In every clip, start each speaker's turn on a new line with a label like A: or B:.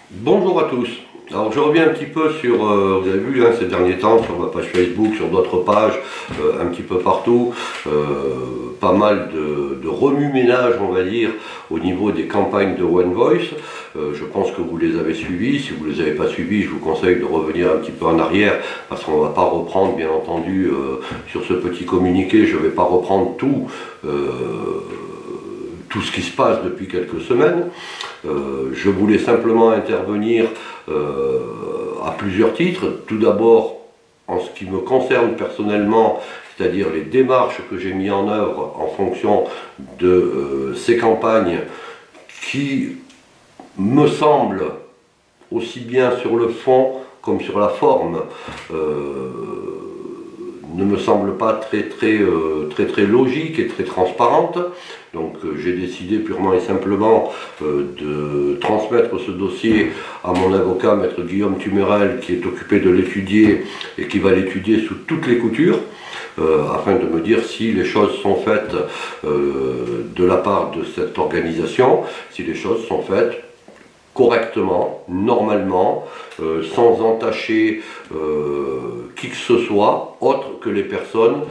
A: Bonjour à tous. Alors je reviens un petit peu sur, vous avez vu ces derniers temps sur ma page Facebook, sur d'autres pages, un petit peu partout, pas mal de remue-ménage on va dire au niveau des campagnes de One Voice. Je pense que vous les avez suivies. Si vous ne les avez pas suivies, je vous conseille de revenir un petit peu en arrière parce qu'on ne va pas reprendre bien entendu sur ce petit communiqué, je ne vais pas reprendre tout ce qui se passe depuis quelques semaines. Je voulais simplement intervenir à plusieurs titres. Tout d'abord, en ce qui me concerne personnellement, c'est-à-dire les démarches que j'ai mises en œuvre en fonction de ces campagnes qui me semblent, aussi bien sur le fond comme sur la forme, ne me semble pas très logique et très transparente. Donc j'ai décidé purement et simplement de transmettre ce dossier à mon avocat, maître Guillaume Tumerel, qui est occupé de l'étudier et qui va l'étudier sous toutes les coutures, afin de me dire si les choses sont faites de la part de cette organisation, si les choses sont faites correctement, normalement, sans entacher qui que ce soit, autre que les personnes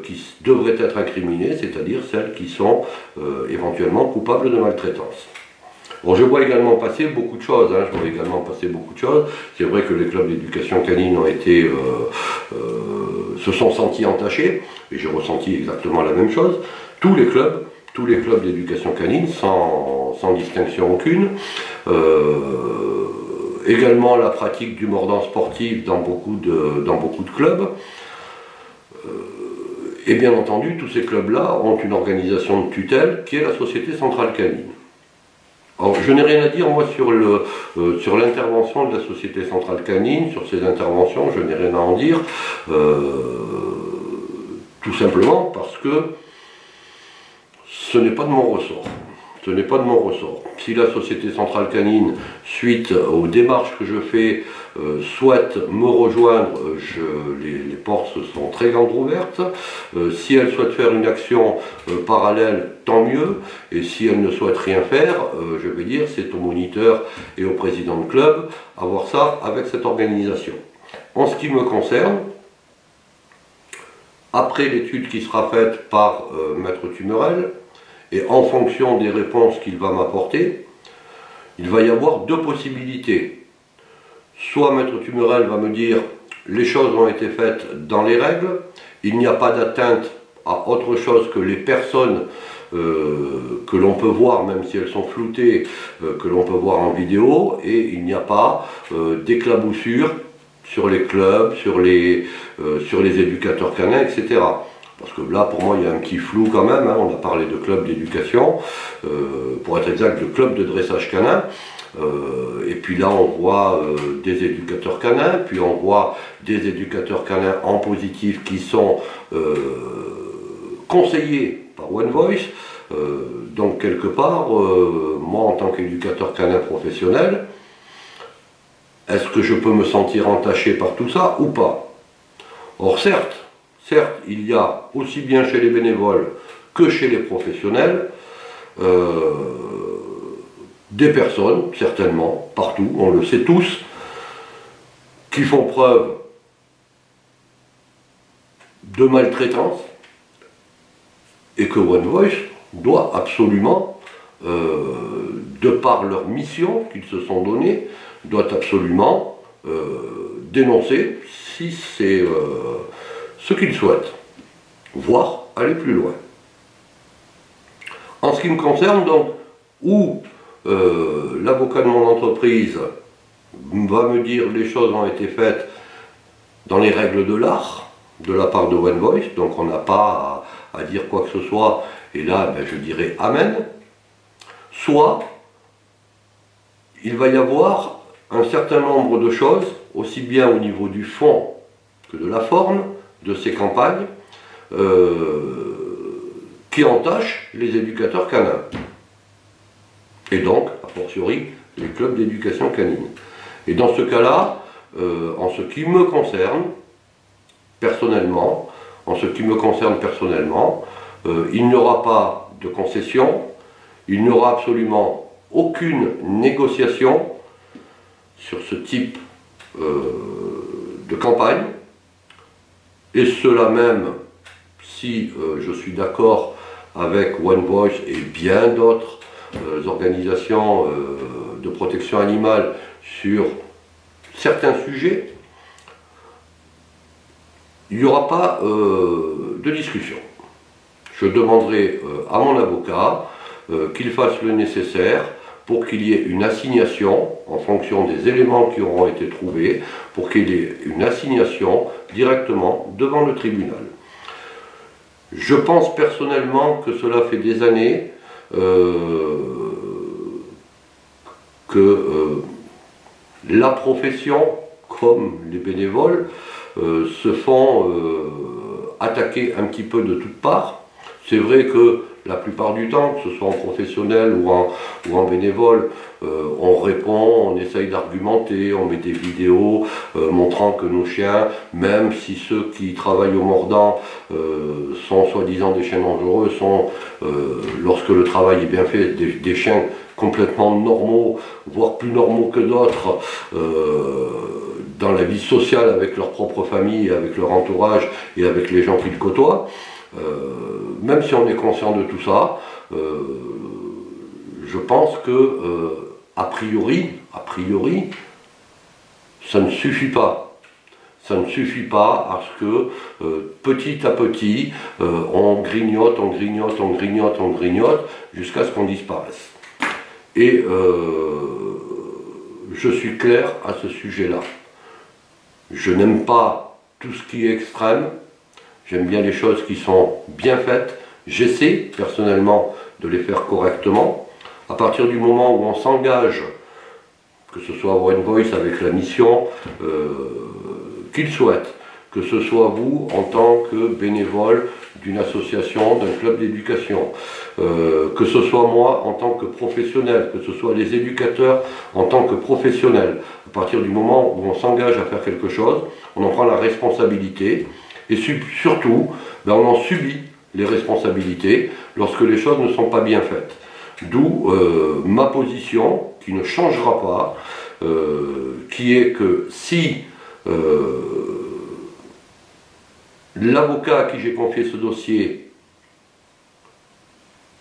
A: qui devraient être incriminées, c'est-à-dire celles qui sont éventuellement coupables de maltraitance. Bon, je vois également passer beaucoup de choses, C'est vrai que les clubs d'éducation canine ont été, se sont sentis entachés, et j'ai ressenti exactement la même chose. Tous les clubs d'éducation canine, sans distinction aucune. Également la pratique du mordant sportif dans beaucoup de clubs. Et bien entendu, tous ces clubs-là ont une organisation de tutelle qui est la Société Centrale Canine. Alors, je n'ai rien à dire, moi, sur l'intervention de la Société Centrale Canine, sur ces interventions, je n'ai rien à en dire, tout simplement parce que ce n'est pas de mon ressort. Ce n'est pas de mon ressort. Si la Société Centrale Canine, suite aux démarches que je fais, souhaite me rejoindre, les portes sont très grandes ouvertes. Si elle souhaite faire une action parallèle, tant mieux. Et si elle ne souhaite rien faire, je vais dire, c'est au moniteur et au président de club à voir ça avec cette organisation. En ce qui me concerne, après l'étude qui sera faite par maître Tumerel, et en fonction des réponses qu'il va m'apporter, il va y avoir deux possibilités. Soit maître Tumerel va me dire les choses ont été faites dans les règles, il n'y a pas d'atteinte à autre chose que les personnes que l'on peut voir, même si elles sont floutées, que l'on peut voir en vidéo, et il n'y a pas d'éclaboussure sur les clubs, sur les éducateurs canins, etc. Parce que là, pour moi, il y a un petit flou quand même, on a parlé de club d'éducation, pour être exact, de club de dressage canin, et puis là, on voit des éducateurs canins, puis on voit des éducateurs canins en positif qui sont conseillés par One Voice, donc quelque part, moi, en tant qu'éducateur canin professionnel, est-ce que je peux me sentir entaché par tout ça ou pas? Or, certes, il y a aussi bien chez les bénévoles que chez les professionnels des personnes, certainement, partout, on le sait tous, qui font preuve de maltraitance et que One Voice doit absolument, de par leur mission qu'ils se sont donnée, doit absolument dénoncer si c'est ce qu'ils souhaitent, voire aller plus loin. En ce qui me concerne, donc, où l'avocat de mon entreprise va me dire les choses ont été faites dans les règles de l'art, de la part de One Voice, donc on n'a pas à dire quoi que ce soit, et là, je dirais Amen. Soit, il va y avoir un certain nombre de choses, aussi bien au niveau du fond que de la forme, de ces campagnes qui entachent les éducateurs canins et donc, a fortiori, les clubs d'éducation canine. Et dans ce cas-là, en ce qui me concerne personnellement, il n'y aura pas de concession, il n'y aura absolument aucune négociation sur ce type de campagne, et cela même si je suis d'accord avec One Voice et bien d'autres organisations de protection animale sur certains sujets, il n'y aura pas de discussion. Je demanderai à mon avocat qu'il fasse le nécessaire pour qu'il y ait une assignation en fonction des éléments qui auront été trouvés, pour qu'il y ait une assignation directement devant le tribunal. Je pense personnellement que cela fait des années que la profession, comme les bénévoles, se font attaquer un petit peu de toutes parts. C'est vrai que la plupart du temps, que ce soit en professionnel ou en bénévole, on répond, on essaye d'argumenter, on met des vidéos montrant que nos chiens, même si ceux qui travaillent au mordant sont soi-disant des chiens dangereux, sont, lorsque le travail est bien fait, des chiens complètement normaux, voire plus normaux que d'autres, dans la vie sociale avec leur propre famille, avec leur entourage et avec les gens qu'ils côtoient. Même si on est conscient de tout ça, je pense que a priori, ça ne suffit pas. Ça ne suffit pas parce que petit à petit, on grignote, jusqu'à ce qu'on disparaisse. Et je suis clair à ce sujet-là. Je n'aime pas tout ce qui est extrême. J'aime bien les choses qui sont bien faites. J'essaie personnellement de les faire correctement. À partir du moment où on s'engage, que ce soit One Voice avec la mission qu'il souhaite, que ce soit vous en tant que bénévole d'une association, d'un club d'éducation, que ce soit moi en tant que professionnel, que ce soit les éducateurs en tant que professionnels, à partir du moment où on s'engage à faire quelque chose, on en prend la responsabilité. Et surtout, ben on en subit les responsabilités lorsque les choses ne sont pas bien faites. D'où ma position, qui ne changera pas, qui est que si l'avocat à qui j'ai confié ce dossier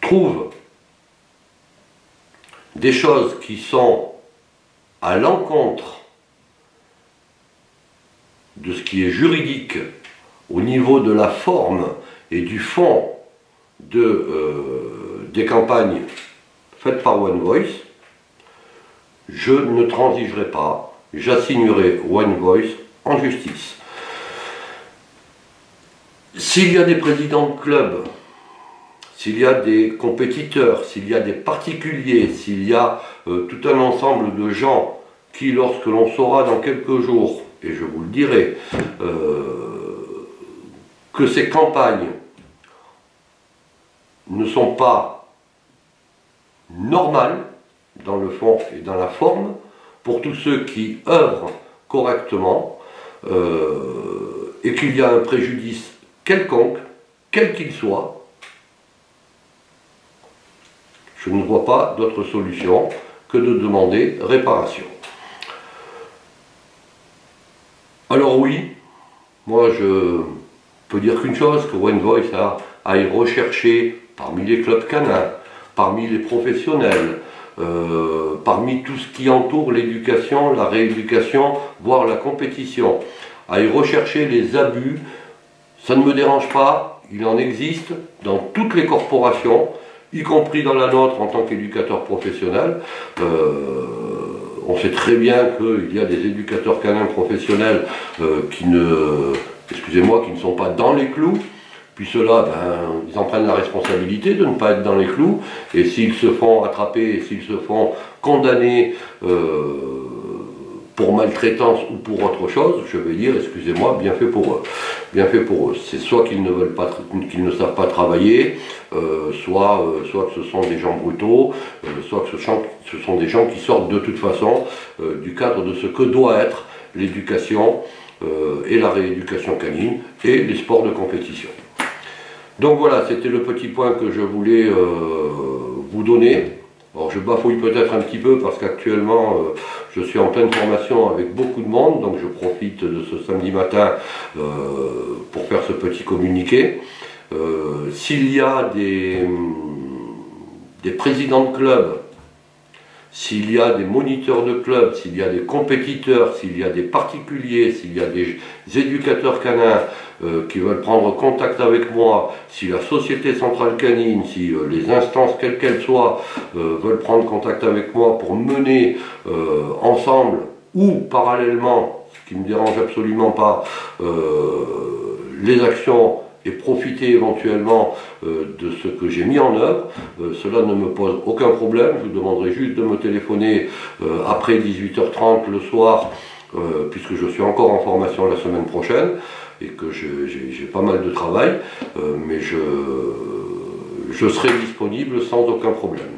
A: trouve des choses qui sont à l'encontre de ce qui est juridique au niveau de la forme et du fond des campagnes faites par One Voice, je ne transigerai pas, j'assignerai One Voice en justice. S'il y a des présidents de club, s'il y a des compétiteurs, s'il y a des particuliers, s'il y a tout un ensemble de gens qui, lorsque l'on saura dans quelques jours, et je vous le dirai, que ces campagnes ne sont pas normales dans le fond et dans la forme, pour tous ceux qui œuvrent correctement, et qu'il y a un préjudice quelconque, quel qu'il soit, je ne vois pas d'autre solution que de demander réparation. Alors oui, moi je peux dire qu'une chose, que One Voice aille rechercher parmi les clubs canins, parmi les professionnels, parmi tout ce qui entoure l'éducation, la rééducation, voire la compétition, aille rechercher les abus. Ça ne me dérange pas, il en existe dans toutes les corporations, y compris dans la nôtre en tant qu'éducateur professionnel. On sait très bien qu'il y a des éducateurs canins professionnels qui ne sont pas dans les clous. Puis ceux-là, ben, ils en prennent la responsabilité de ne pas être dans les clous. Et s'ils se font attraper, s'ils se font condamner pour maltraitance ou pour autre chose, je vais dire, excusez-moi, bien fait pour eux. Bien fait pour eux. C'est soit qu'ils ne veulent pas, qu'ils ne savent pas travailler, soit que ce sont des gens brutaux, soit que ce sont des gens qui sortent de toute façon du cadre de ce que doit être l'éducation et la rééducation canine et les sports de compétition. Donc voilà, c'était le petit point que je voulais vous donner. Alors je bafouille peut-être un petit peu parce qu'actuellement je suis en pleine formation avec beaucoup de monde, donc je profite de ce samedi matin pour faire ce petit communiqué. S'il y a des présidents de club, s'il y a des moniteurs de club, s'il y a des compétiteurs, s'il y a des particuliers, s'il y a des éducateurs canins qui veulent prendre contact avec moi, si la Société Centrale Canine, si les instances quelles qu'elles soient veulent prendre contact avec moi pour mener ensemble ou parallèlement, ce qui ne me dérange absolument pas, les actions et profiter éventuellement de ce que j'ai mis en œuvre. Cela ne me pose aucun problème, je vous demanderai juste de me téléphoner après 18h30 le soir, puisque je suis encore en formation la semaine prochaine, et que j'ai pas mal de travail, mais je serai disponible sans aucun problème.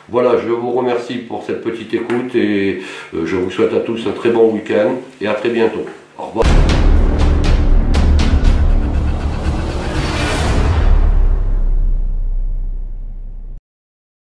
A: Voilà, je vous remercie pour cette petite écoute, et je vous souhaite à tous un très bon week-end, et à très bientôt. Au revoir.